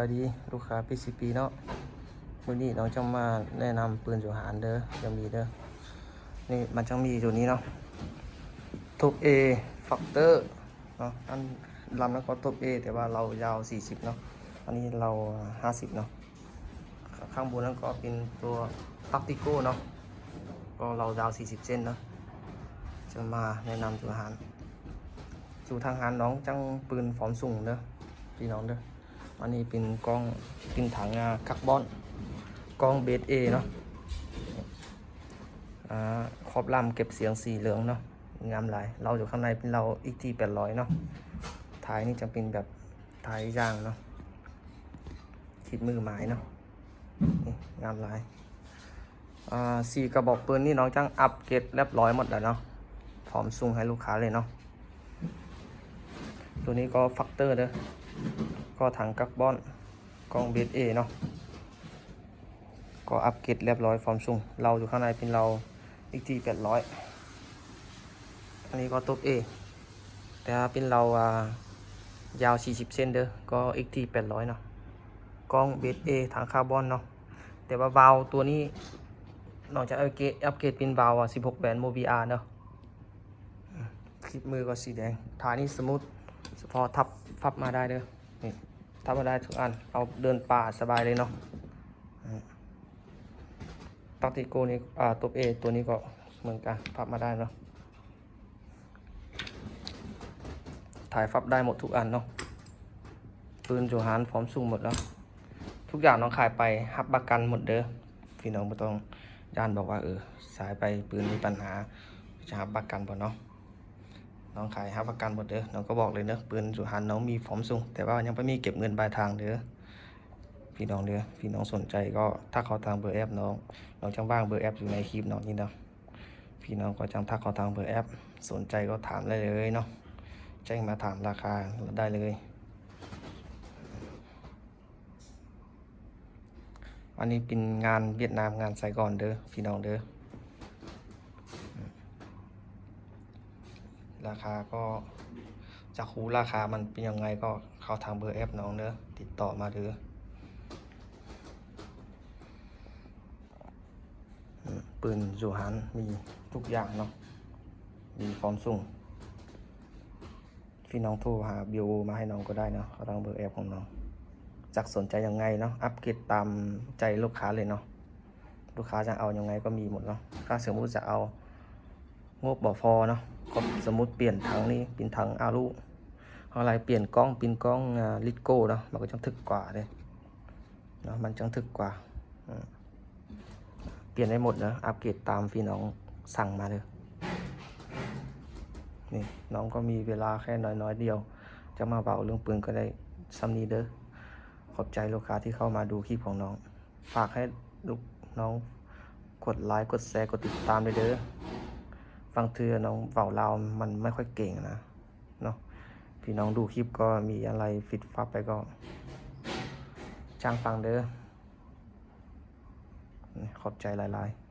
สวัสดีลูกค้า PCP เนาะวันนี้เราจะมาแนะนำปืนจุหารเด้อยังมีเด้อนี่มันจะมีตัวนี้เนาะท็อป A ฟักเตอร์เนาะอันลำแล้วก็ท็อป A แต่ว่าเรายาว40เนาะอันนี้เรา50เนาะข้างบนนั้นก็เป็นตัวตักติโก้เนาะก็เรายาว40เซนเนาะจะมาแนะนำจุหารสู่ทางหารน้องจังปืนฟอร์มสูงเด้อพี่น้องเด้ออันนี้เป็นกล้องเป็นถังคาร์บอนกล้องเบสเอเนาะขอบลำเก็บเสียงสีเหลืองเนาะงามหลายเราอยู่ข้างในเป็นเราอีกที800เนาะท้ายนี่จะเป็นแบบท้ายยางเนาะขีดมือหมายเนาะนี่งามหลายสี่กระบอกปืนนี่น้องจังอัปเกรดเรียบร้อยหมดแล้วเนาะพร้อมส่งให้ลูกค้าเลยเนาะตัวนี้ก็ฟักเตอร์เด้อก็ถังคาร์บอนกล้องเบสเอเนาะก็อัปเกรดเรียบร้อยฟอร์มสูงเราอยู่ข้างในเป็นเราอีกที800อันนี้ก็ท็อป A แต่เป็นเรายาว40เซนเด้อก็อีกที800เนาะกล้องเบสเอถังคาร์บอนเนาะแต่ว่าวาล์วตัวนี้นอกจากอัปเกรดเป็นวาล์ว16แบนโมบีอาร์เนาะคลิปมือก็สีแดงท้ายนี่สมูทพอทับฟับมาได้เด้อนี่ทับมาได้ทุกอันเอาเดินป่าสบายเลยเนาะตักติโกนี่ตัว A ตัวนี้ก็เหมือนกันฟับมาได้เนาะถ่ายฟับได้หมดทุกอันเนาะปืนจุหารพร้อมส่งหมดแล้วทุกอย่างน้องขายไปรับประกันหมดเด้อพี่น้องไม่ต้องย่านบอกว่าสายไปปืนมีปัญหาจะรับประกันบ่เนาะน้องขายรับประกันหมดเด้อน้องก็บอกเลยเนอะปืนจุหารน้องมีพร้อมส่งแต่ว่ายังไม่มีเก็บเงินปลายทางเด้อพี่น้องเด้อพี่น้องสนใจก็ถ้าเขาทางเบอร์แอปน้องจังบ้างเบอร์แอปอยู่ในคลิปน้องนี่เนาะพี่น้องก็จังทักเขาทางเบอร์แอปสนใจก็ถามได้เลยเนาะแจ้งมาถามราคาได้เลยอันนี้เป็นงานเวียดนามงานไซกอนเด้อพี่น้องเด้อราคาก็จะคูราคามันเป็นยังไงก็เข้าทางเบอร์แอปน้องเด้อติดต่อมาเด้อปืนจุหารมีทุกอย่างเนาะมีพร้อมส่งพี่น้องโทรหาบิวมาให้น้องก็ได้เนาะเขาทางเบอร์แอปของน้องจากสนใจยังไงเนาะอัปเกรดตามใจลูกค้าเลยเนาะลูกค้าจะเอายังไงก็มีหมดเนาะถ้าสมมุติจะเอางบบ่พอเนาะก็สมมุติเปลี่ยนถังนี้เป็นถังอาลูอะไรเปลี่ยนกล้องเป็นกล้องลิโก้เนาะมันก็จังถึกกว่าเลยเนาะมันจังถึกกว่าเปลี่ยนได้หมดนะอัปเกรดตามพี่น้องสั่งมาเลยนี่น้องก็มีเวลาแค่น้อยเดียวจะมาเบาเรื่องปืนก็ได้ซ้ำนี้เด้อขอบใจลูกค้าที่เข้ามาดูคลิปของน้องฝากให้ลูกน้องกดไลค์กดแชร์กดติดตามเลยเด้อฟังเธอน้องเบาเรามันไม่ค่อยเก่งนะเนาะพี่น้องดูคลิปก็มีอะไรฟิตฟับไปก็จ้างฟังเด้อขอบใจหลายๆ